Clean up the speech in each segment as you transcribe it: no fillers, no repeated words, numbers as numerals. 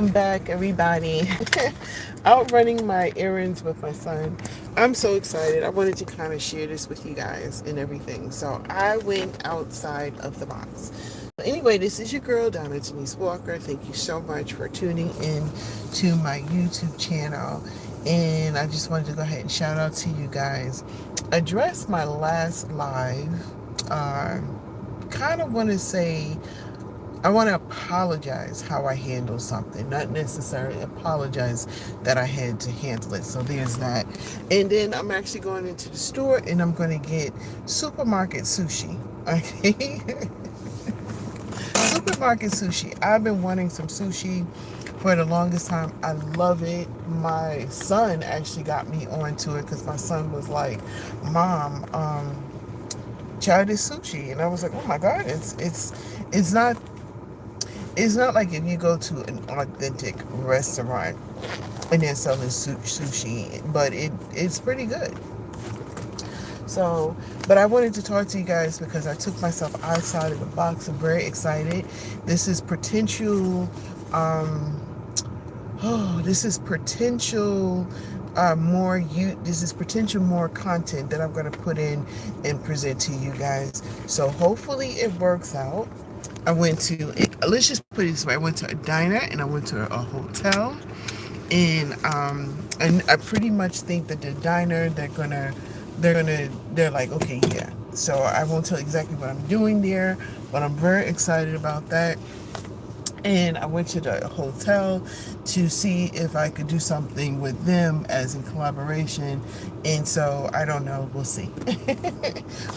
I'm back, everybody. Out running my errands with my son. I'm so excited. I wanted to kind of share this with you guys and everything. So I went outside of the box. So anyway, this is your girl, Donna Denise Walker. Thank you so much for tuning in to my YouTube channel. And I just wanted to go ahead and shout out to you guys. Address my last live. Kind of want to say I want to apologize how I handled something, not necessarily apologize that I had to handle it. So there's that. And then I'm actually going into the store and I'm going to get supermarket sushi. Okay. Supermarket sushi. I've been wanting some sushi for the longest time. I love it. My son actually got me onto it because my son was like, Mom, try this sushi. And I was like, oh my God, it's not like if you go to an authentic restaurant and they're selling sushi, but it's pretty good. So, but I wanted to talk to you guys because I took myself outside of the box. I'm very excited. This is potential, this is potential more content that I'm going to put in and present to you guys. So hopefully it works out. Let's just put it this way. I went to a diner and I went to a hotel, and I pretty much think that the diner, they're like, okay, yeah. So I won't tell exactly what I'm doing there, but I'm very excited about that. And I went to the hotel to see if I could do something with them as in collaboration. And so I don't know. We'll see.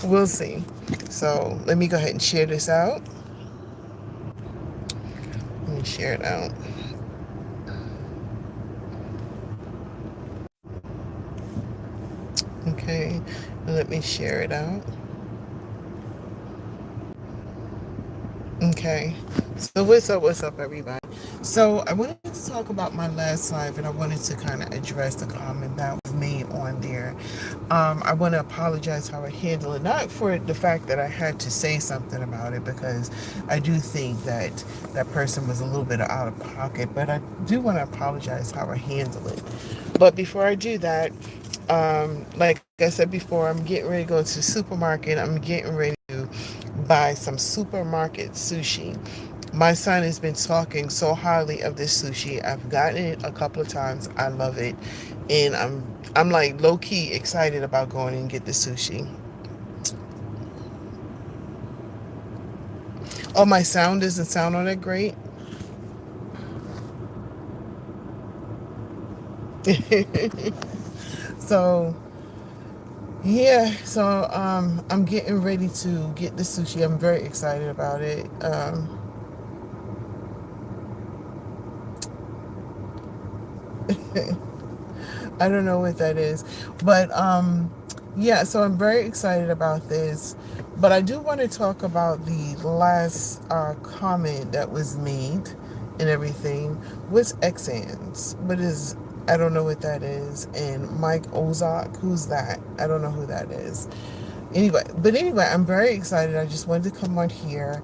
We'll see. So let me go ahead and share this out. Let me share it out. Okay, let me share it out. Okay, so what's up, everybody? So I wanted to talk about my last live, and I wanted to kind of address the comment that was made on there. I want to apologize how I handled it, not for the fact that I had to say something about it, because I do think that that person was a little bit out of pocket, but I do want to apologize how I handled it. But before I do that, like I said before, I'm getting ready to go to the supermarket. I'm getting ready to buy some supermarket sushi. My son has been talking so highly of this sushi. I've gotten it a couple of times. I love it, and I'm like low key excited about going and get the sushi. Oh, my sound doesn't sound all that great. So yeah, so I'm getting ready to get the sushi. I'm very excited about it. I don't know what that is, but yeah, so I'm very excited about this. But I do want to talk about the last comment that was made and everything. What's Xans? I don't know what that is. And Mike Ozak, who's that? I don't know who that is. Anyway, I'm very excited. I just wanted to come on here,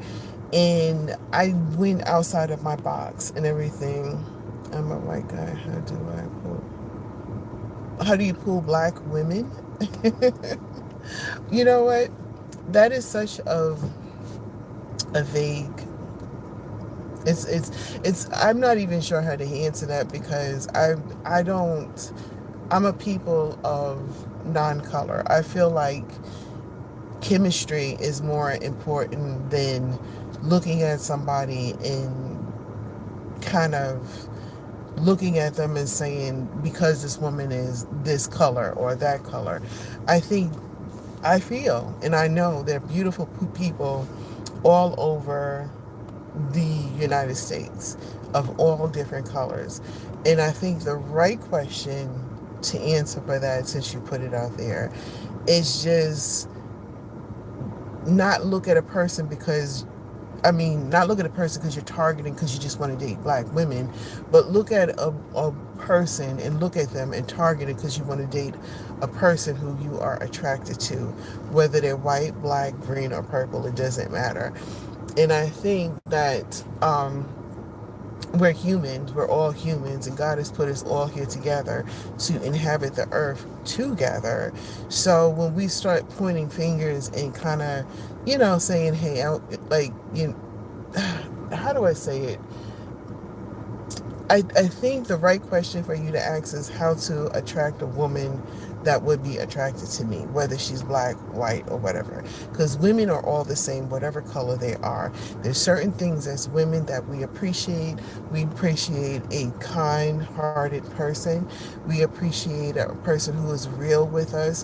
and I went outside of my box and everything. I'm a white guy. How do you pull black women? You know what? That is such a vague. It's. I'm not even sure how to answer that, because I don't. I'm a people of non-color. I feel like chemistry is more important than looking at somebody and kind of looking at them and saying, because this woman is this color or that color. I feel and I know there are beautiful people all over the United States of all different colors. And I think the right question to answer for that, since you put it out there, is just not look at a person because not look at a person because you're targeting, because you just want to date black women, but look at a person and look at them and target it because you want to date a person who you are attracted to, whether they're white, black, green, or purple. It doesn't matter. And I think that we're humans, we're all humans, and God has put us all here together to inhabit the earth together. So when we start pointing fingers and kind of, saying, hey, like, how do I say it? I think the right question for you to ask is how to attract a woman that would be attracted to me, whether she's black, white, or whatever. Because women are all the same, whatever color they are. There's certain things as women that we appreciate. We appreciate a kind-hearted person. We appreciate a person who is real with us.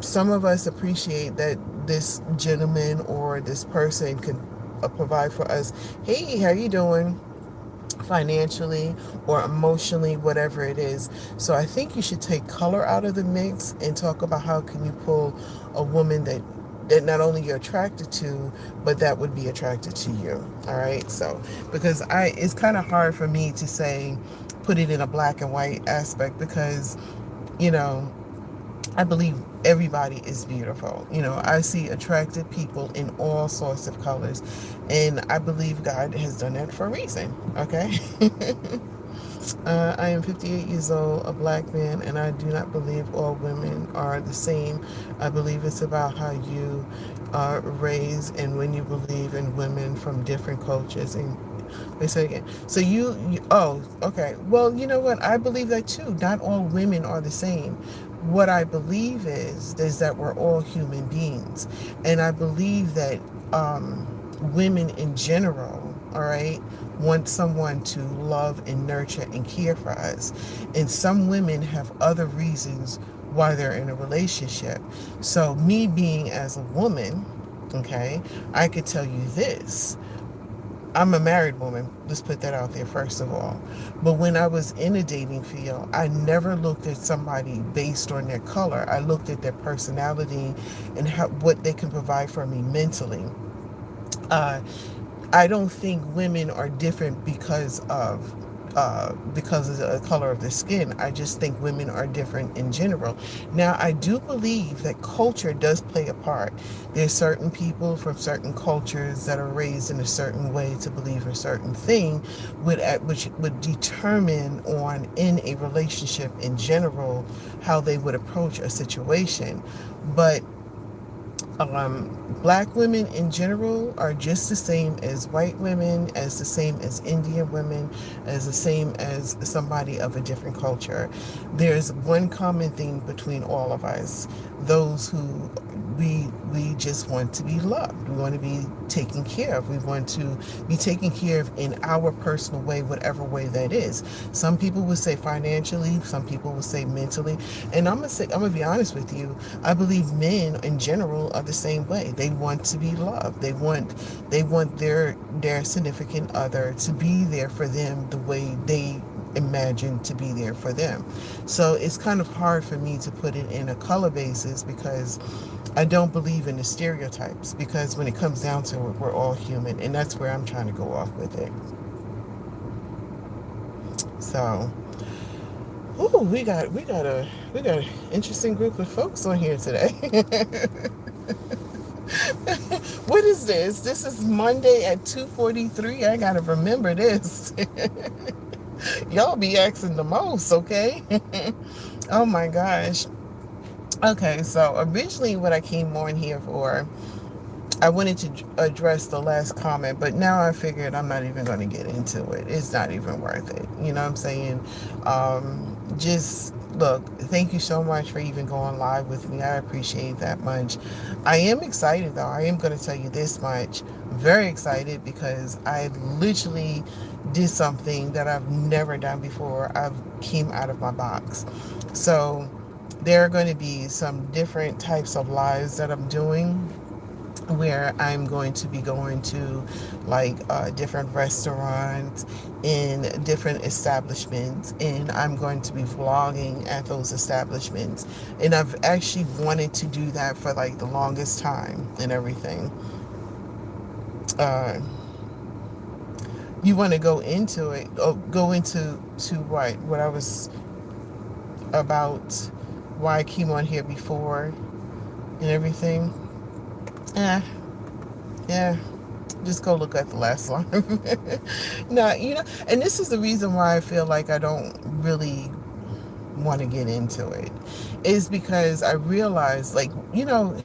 Some of us appreciate that this gentleman or this person can provide for us. Hey, how you doing? Financially or emotionally, whatever it is. So I think you should take color out of the mix and talk about how can you pull a woman that not only you're attracted to, but that would be attracted to you. All right. So because it's kind of hard for me to say put it in a black and white aspect because, you know, I believe everybody is beautiful. I see attractive people in all sorts of colors, and I believe God has done that for a reason. Okay. I am 58 years old, a black man, and I do not believe all women are the same. I believe it's about how you are raised and when you believe in women from different cultures. And wait a second. So oh, okay. Well, you know what? I believe that too. Not all women are the same. What I believe is that we're all human beings, and I believe that women in general, all right, want someone to love and nurture and care for us. And some women have other reasons why they're in a relationship. So me being as a woman, okay, I could tell you this. I'm a married woman. Let's put that out there first of all. But when I was in a dating field, I never looked at somebody based on their color. I looked at their personality and what they can provide for me mentally. Uh, I don't think women are different because of the color of their skin. I just think women are different in general. Now, I do believe that culture does play a part. There's certain people from certain cultures that are raised in a certain way to believe a certain thing, which would determine on in a relationship in general how they would approach a situation. But black women in general are just the same as white women, as the same as Indian women, as the same as somebody of a different culture. There's one common thing between all of us, those who we just want to be loved. We want to be taken care of. We want to be taken care of in our personal way, whatever way that is. Some people would say financially, some people would say mentally. And I'm gonna be honest with you. I believe men in general are the same way. They want to be loved. They want their significant other to be there for them the way they imagine to be there for them. So it's kind of hard for me to put it in a color basis because I don't believe in the stereotypes, because when it comes down to it, we're all human, and that's where I'm trying to go off with it. So, we got an interesting group of folks on here today. What is this? This is Monday at 2:43. I gotta remember this. Y'all be asking the most, okay? Oh my gosh. Okay, so originally what I came on here for, I wanted to address the last comment, but now I figured I'm not even going to get into it. It's not even worth it. You know what I'm saying? Just look, thank you so much for even going live with me. I appreciate that much. I am excited though. I am going to tell you this much. I'm very excited because I literally did something that I've never done before. I've came out of my box. So there are going to be some different types of lives that I'm doing where I'm going to be going to like different restaurants in different establishments, and I'm going to be vlogging at those establishments. And I've actually wanted to do that for like the longest time and everything. You want to go into it, go into what I was about, why I came on here before and everything. Yeah. Just go look at the last line. Now, and this is the reason why I feel like I don't really want to get into it, is because I realize, like,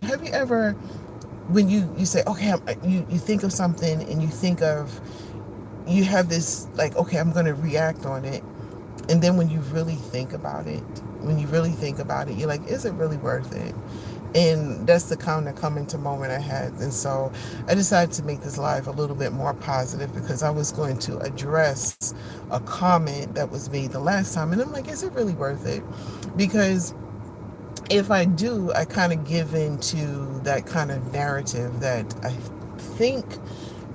have you ever, when you say, okay, you think of something, and you have this, like, okay, I'm going to react on it. And then when you really think about it, you're like, is it really worth it? And that's the kind of coming to moment I had. And so I decided to make this live a little bit more positive, because I was going to address a comment that was made the last time. And I'm like, is it really worth it? Because if I do, I kind of give into that kind of narrative that I think,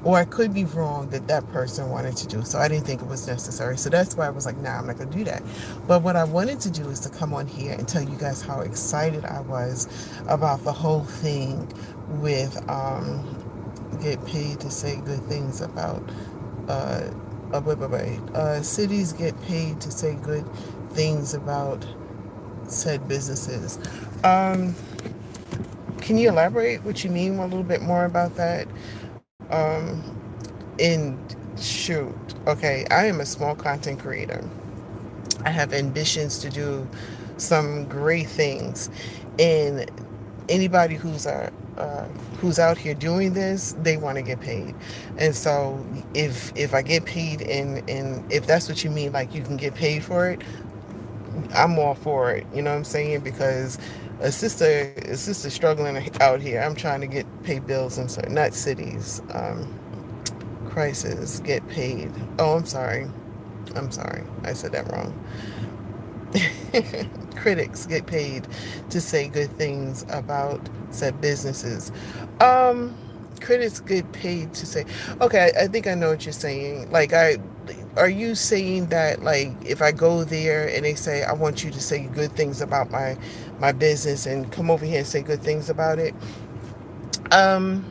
or I could be wrong, that person wanted to do. So I didn't think it was necessary. So that's why I was like, nah, I'm not going to do that. But what I wanted to do is to come on here and tell you guys how excited I was about the whole thing with get paid to say good things about cities get paid to say good things about said businesses. Can you elaborate what you mean a little bit more about that? In shoot, okay, I am a small content creator. I have ambitions to do some great things, and anybody who's out here doing this, they want to get paid. And so if I get paid, and if that's what you mean, like you can get paid for it, I'm all for it. You know what I'm saying? Because a sister struggling out here. I'm trying to pay bills in certain, not cities. Crisis get paid. Oh, I'm sorry. I said that wrong. Critics get paid to say good things about said businesses. Um, Critics get paid to say. Okay, I think I know what you're saying. Like, are you saying that, like, if I go there and they say, I want you to say good things about my business and come over here and say good things about it? Um,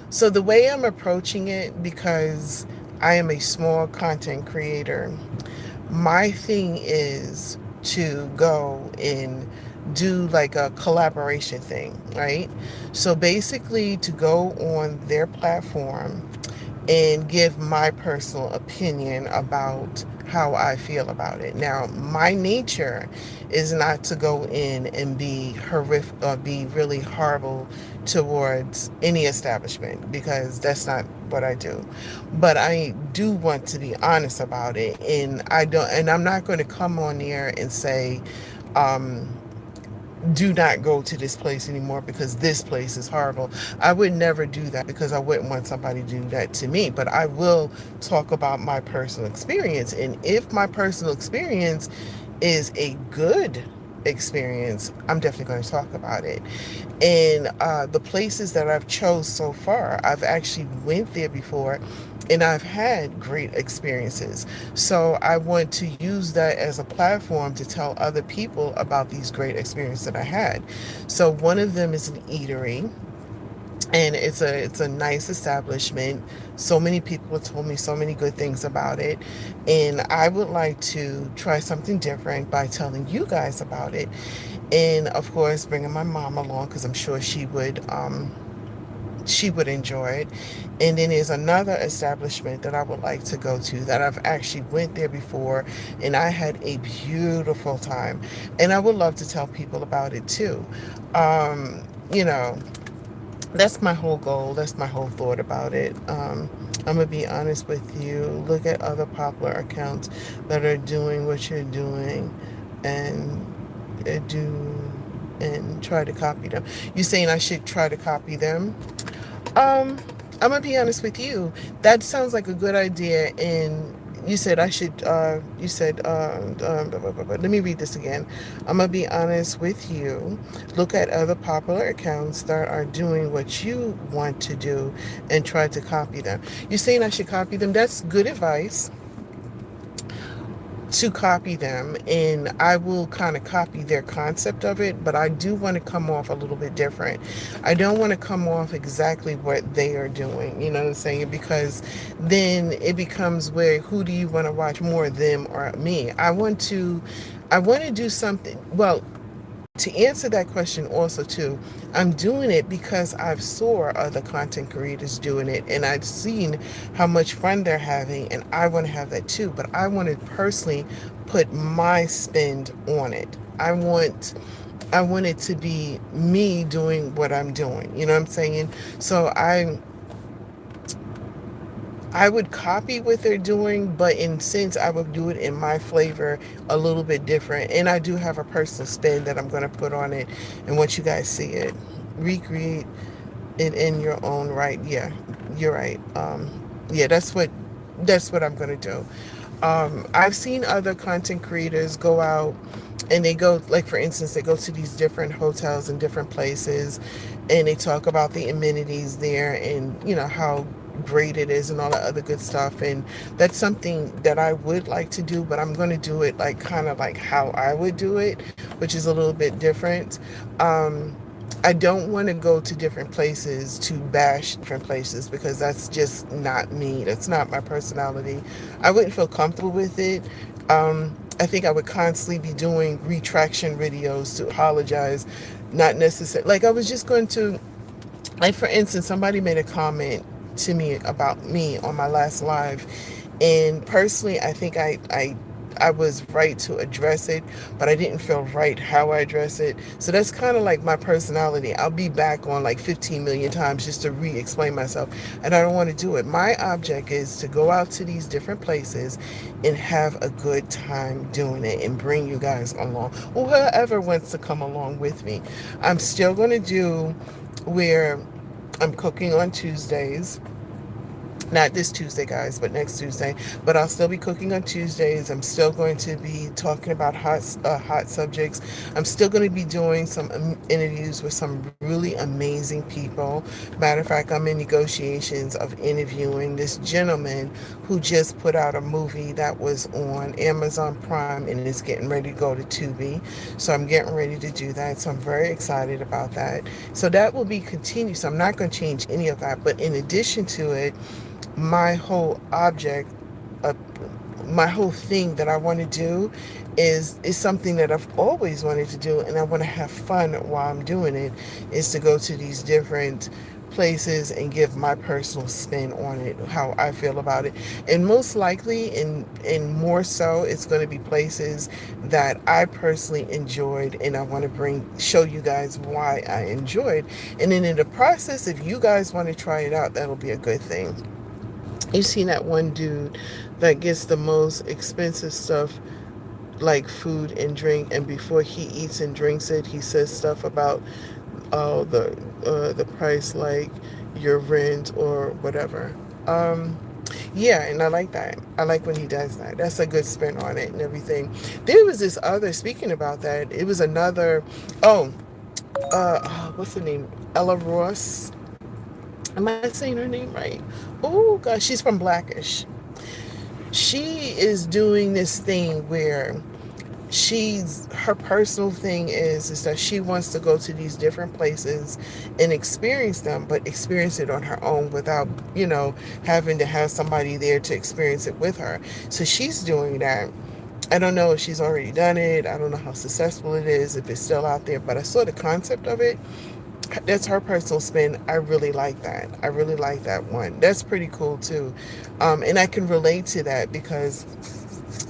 so the way I'm approaching it, because I am a small content creator, my thing is to go and do like a collaboration thing, right? So basically to go on their platform and give my personal opinion about how I feel about it. Now, my nature is not to go in and be horrific or be really horrible towards any establishment, because that's not what I do. But I do want to be honest about it, and I'm not going to come on there and say, um, do not go to this place anymore because this place is horrible. I would never do that, because I wouldn't want somebody to do that to me. But I will talk about my personal experience. And if my personal experience is a good experience, I'm definitely going to talk about it. And the places that I've chose so far, I've actually went there before, and I've had great experiences. So I want to use that as a platform to tell other people about these great experiences that I had. So one of them is an eatery, and it's a nice establishment. So many people have told me so many good things about it, and I would like to try something different by telling you guys about it, and of course bringing my mom along, because I'm sure she would enjoy it. And then there's another establishment that I would like to go to, that I've actually went there before, and I had a beautiful time, and I would love to tell people about it too. um you know that's my whole goal. That's my whole thought about it. I'm gonna be honest with you. Look at other popular accounts that are doing what you're doing, and do and try to copy them. You're saying I should try to copy them? Um, I'm gonna be honest with you. That sounds like a good idea. And you said I should. You said. Blah, blah, blah, blah. Let me read this again. I'm gonna be honest with you. Look at other popular accounts that are doing what you want to do, and try to copy them. You're saying I should copy them? That's good advice, to copy them, and I will kind of copy their concept of it, but I do want to come off a little bit different. I don't want to come off exactly what they are doing, you know what I'm saying? Because then it becomes, where who do you want to watch more, them or me? I want to do something. Well, to answer that question also too, I'm doing it because I've saw other content creators doing it, and I've seen how much fun they're having, and I want to have that too. But I want to personally put my spin on it. I want it to be me doing what I'm doing. You know what I'm saying? So I would copy what they're doing, but in sense, I would do it in my flavor, a little bit different. And I do have a personal spin that I'm going to put on it, and once you guys see it, recreate it in your own right. Yeah, you're right. Yeah, that's what I'm going to do. I've seen other content creators go out and they go, like for instance, they go to these different hotels and different places, and they talk about the amenities there, and how great it is and all that other good stuff. And that's something that I would like to do, but I'm going to do it like kind of like how I would do it, which is a little bit different. um I don't want to go to different places to bash different places, because that's just not me. That's not my personality. I wouldn't feel comfortable with it. I think I would constantly be doing retraction videos to apologize, not necessarily. Like I was just going to, like for instance, somebody made a comment to me about me on my last live, and personally I think I was right to address it, but I didn't feel right how I address it. So that's kind of like my personality. I'll be back on like 15 million times just to re-explain myself, and I don't want to do it. My object is to go out to these different places and have a good time doing it and bring you guys along, or whoever wants to come along with me. I'm still going to do where I'm cooking on Tuesdays. Not this Tuesday, guys, but next Tuesday. But I'll still be cooking on Tuesdays. I'm still going to be talking about hot subjects. I'm still going to be doing some interviews with some really amazing people. Matter of fact, I'm in negotiations of interviewing this gentleman who just put out a movie that was on Amazon Prime and is getting ready to go to Tubi. So I'm getting ready to do that. So I'm very excited about that. So that will be continued. So I'm not going to change any of that. But in addition to it, my whole object, uh, my whole thing that I want to do is something that I've always wanted to do, and I want to have fun while I'm doing it, is to go to these different places and give my personal spin on it, how I feel about it. And most likely, and more so, it's going to be places that I personally enjoyed, and I want to show you guys why I enjoyed. And then in the process, if you guys want to try it out, that'll be a good thing. You've seen that one dude that gets the most expensive stuff, like food and drink, and before he eats and drinks it, he says stuff about the price, like your rent or whatever. Yeah, and I like that. I like when he does that. That's a good spin on it and everything. There was this other, speaking about that, it was another, oh, what's the name? Ella Ross. Am I saying her name right? Oh gosh, she's from Blackish. She is doing this thing where her personal thing is that she wants to go to these different places and experience them, but experience it on her own without having to have somebody there to experience it with her. So she's doing that. I don't know if she's already done it. I don't know how successful it is, if it's still out there, but I saw the concept of it. That's her personal spin. I really like that. I really like that one. That's pretty cool too. And I can relate to that because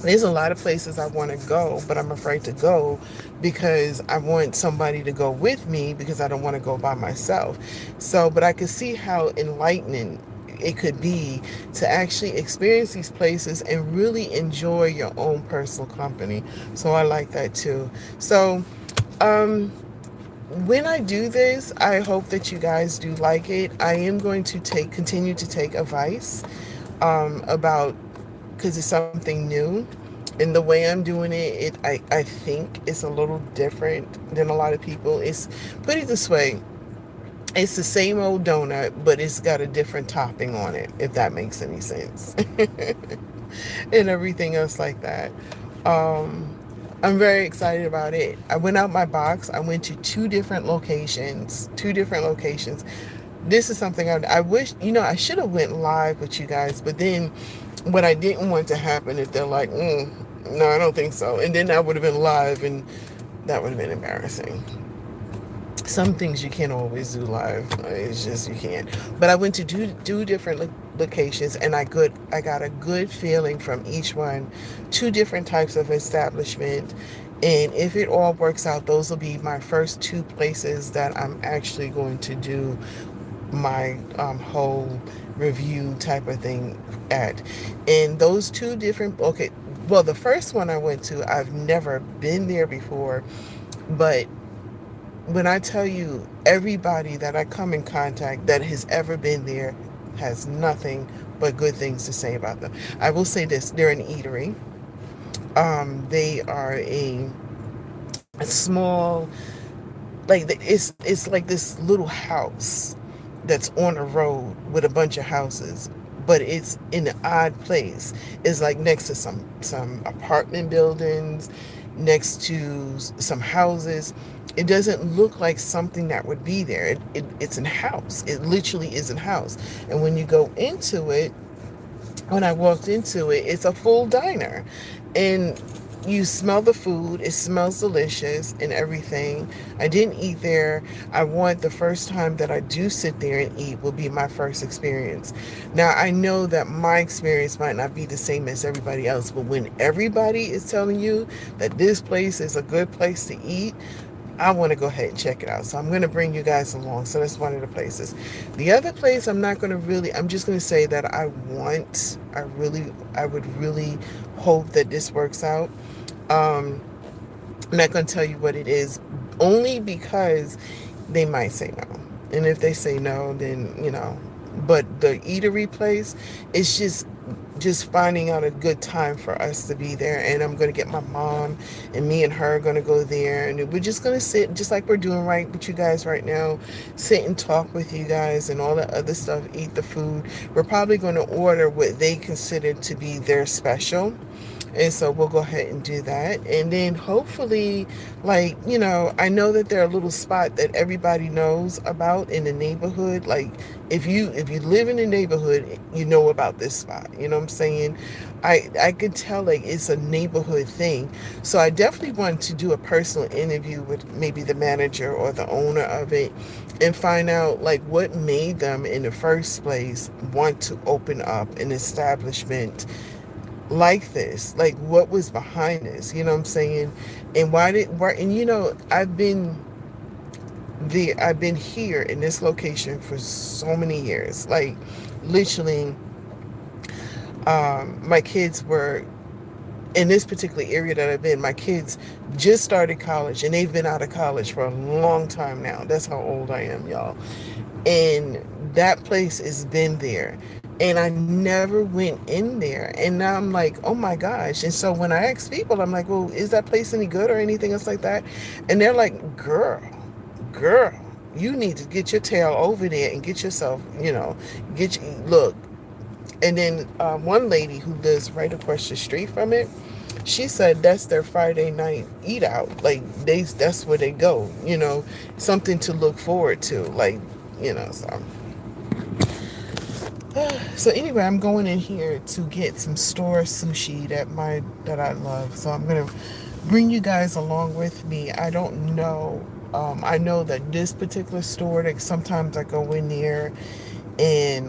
there's a lot of places I want to go, but I'm afraid to go because I want somebody to go with me, because I don't want to go by myself. So, but I can see how enlightening it could be to actually experience these places and really enjoy your own personal company. So I like that too. So, when I do this, I hope that you guys do like it. I am going to continue to take advice about, because it's something new, and the way I'm doing I think it's a little different than a lot of people. It's, put it this way, it's the same old donut, but it's got a different topping on it, if that makes any sense. And everything else like that. I'm very excited about it. I went out my box. I went to two different locations. This is something I wish, I should have went live with you guys, but then what I didn't want to happen is they're like, no, I don't think so. And then I would have been live and That would have been embarrassing. Some things you can't always do live. It's just you can't. But I went to do different locations, and I got a good feeling from each one. Two different types of establishment, and if it all works out, those will be my first two places that I'm actually going to do my whole review type of thing at. And those two different, okay, well, the first one I went to, I've never been there before, but when I tell you, everybody that I come in contact that has ever been there has nothing but good things to say about them. I will say this: they're an eatery. They are a small, like it's like this little house that's on a road with a bunch of houses, but it's in an odd place. It's like next to some apartment buildings, next to some houses. It doesn't look like something that would be there. It's a house. It literally is a house. And when you go into it, when I walked into it, it's a full diner. And you smell the food. It smells delicious and everything. I didn't eat there. I want the first time that I do sit there and eat will be my first experience. Now, I know that my experience might not be the same as everybody else, but when everybody is telling you that this place is a good place to eat, I want to go ahead and check it out. So I'm going to bring you guys along. So that's one of the places. The other place, I'm not going to really, I'm just going to say that I would really hope that this works out. I'm not going to tell you what it is, only because they might say no. And if they say no, then, but the eatery place, it's just finding out a good time for us to be there. And I'm going to get my mom, and me and her are going to go there, and we're just going to sit just like we're doing right with you guys right now, sit and talk with you guys and all that other stuff, eat the food. We're probably going to order what they consider to be their special. And so we'll go ahead and do that. And then hopefully, like, I know that there are a little spot that everybody knows about in the neighborhood. Like, if you live in the neighborhood, you know about this spot. You know what I'm saying? I could tell, like, it's a neighborhood thing. So I definitely want to do a personal interview with maybe the manager or the owner of it, and find out, like, what made them in the first place want to open up an establishment like this. Like, what was behind this, you know what I'm saying? And I've been here in this location for so many years. Like, literally, my kids were in this particular area that I've been. My kids just started college, and they've been out of college for a long time now. That's how old I am, y'all. And that place has been there, and I never went in there. And now I'm like, oh my gosh. And so when I ask people, I'm like, well, is that place any good or anything else like that? And they're like, girl, you need to get your tail over there and get yourself, look. And then one lady who lives right across the street from it, she said that's their Friday night eat out. Like, that's where they go, something to look forward to. Like, so. So anyway, I'm going in here to get some store sushi that I love. So I'm gonna bring you guys along with me. I don't know. I know that this particular store, that sometimes I go in there, and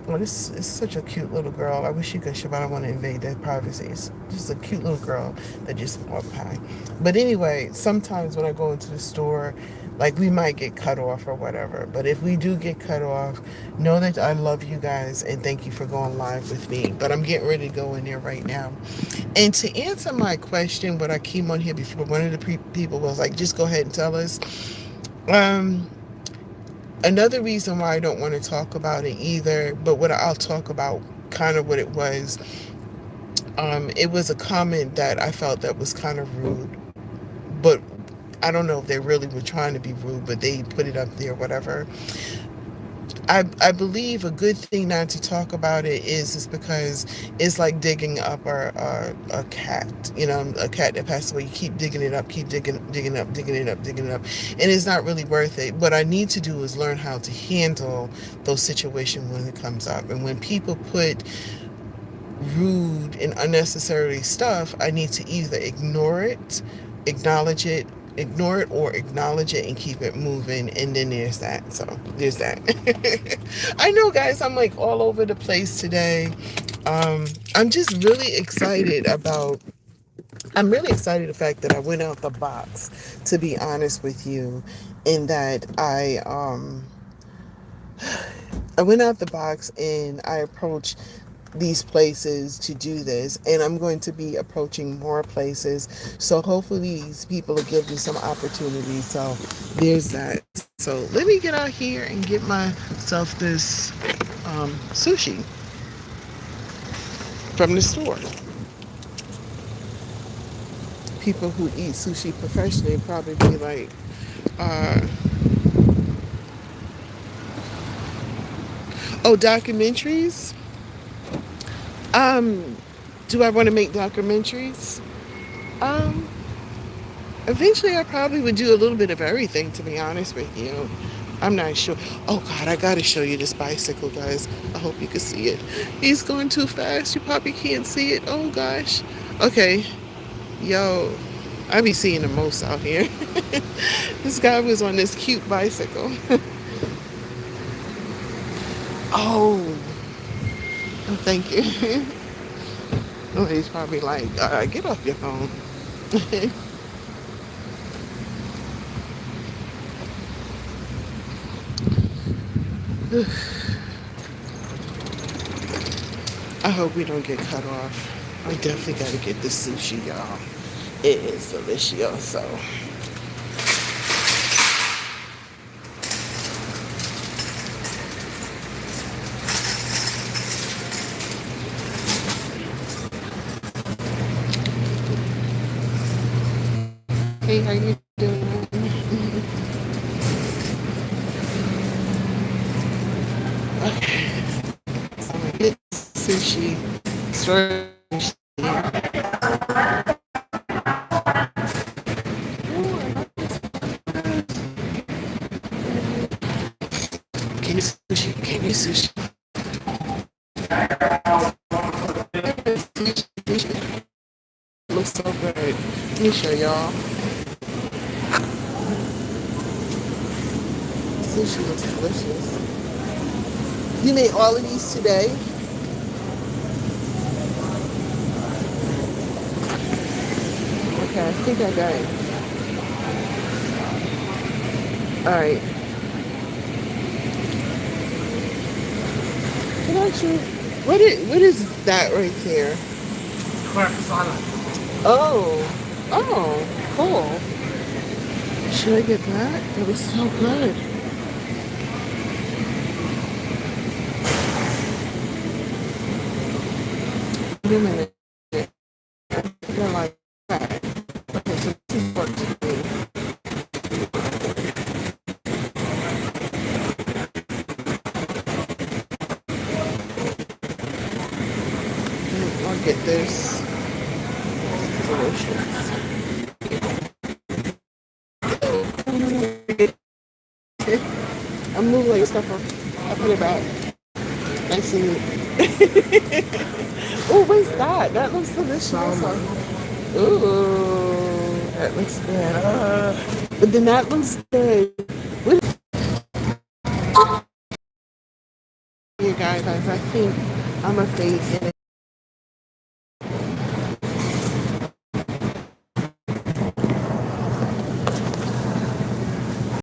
well, this is such a cute little girl. I wish you could, but I don't want to invade their privacy. It's just a cute little girl that just walked by. But anyway, sometimes when I go into the store, like, we might get cut off or whatever. But if we do get cut off, know that I love you guys and thank you for going live with me. But I'm getting ready to go in there right now. And to answer my question, what I came on here before, one of the people was like, just go ahead and tell us. Another reason why I don't want to talk about it either, but what I'll talk about kind of what it was. It was a comment that I felt that was kind of rude, but I don't know if they really were trying to be rude, but they put it up there, whatever. I believe a good thing not to talk about it is because it's like digging up a cat, a cat that passed away. You keep digging it up, keep digging it up, and it's not really worth it. What I need to do is learn how to handle those situations when it comes up. And when people put rude and unnecessary stuff, I need to either ignore it acknowledge it, ignore it, or acknowledge it and keep it moving. And then there's that. So there's that. I know, guys, I'm like all over the place today. I'm just really excited about, I'm really excited the fact that I went out the box, to be honest with you, in that I went out the box and I approached these places to do this, and I'm going to be approaching more places. So hopefully these people will give me some opportunities. So there's that. So let me get out here and get myself this sushi from the store. People who eat sushi professionally probably be like, uh, oh, documentaries? Um, do I want to make documentaries? Um, Eventually I probably would do a little bit of everything, to be honest with you. I'm not sure. Oh God, I gotta show you this bicycle, guys. I hope you can see it. He's going too fast. You probably can't see it. Oh gosh. Okay. Yo, I be seeing the most out here. This guy was on this cute bicycle. Oh, oh, thank you. Oh, he's probably like, get off your phone. I hope we don't get cut off. I definitely gotta get the sushi, y'all. It is delicious. So, hey, how you doing? Okay, so I'm gonna get sushi. Give me sushi. Give me sushi. Looks so good. Let me show y'all. Sushi looks delicious. You made all of these today? Okay, I think I got it. All right. Can I actually? What is that right there? Crab salad. Oh, oh, cool. Should I get that? That was so good. Wait a minute. They're like that. Okay, so this is what to do. I'll get this. It's delicious. I'm moving like stuff up. I put it back. Nice and neat. Oh, what's that? That looks delicious. Ooh, that looks good. But then that looks good. What you guys, I think I'm a fade in it.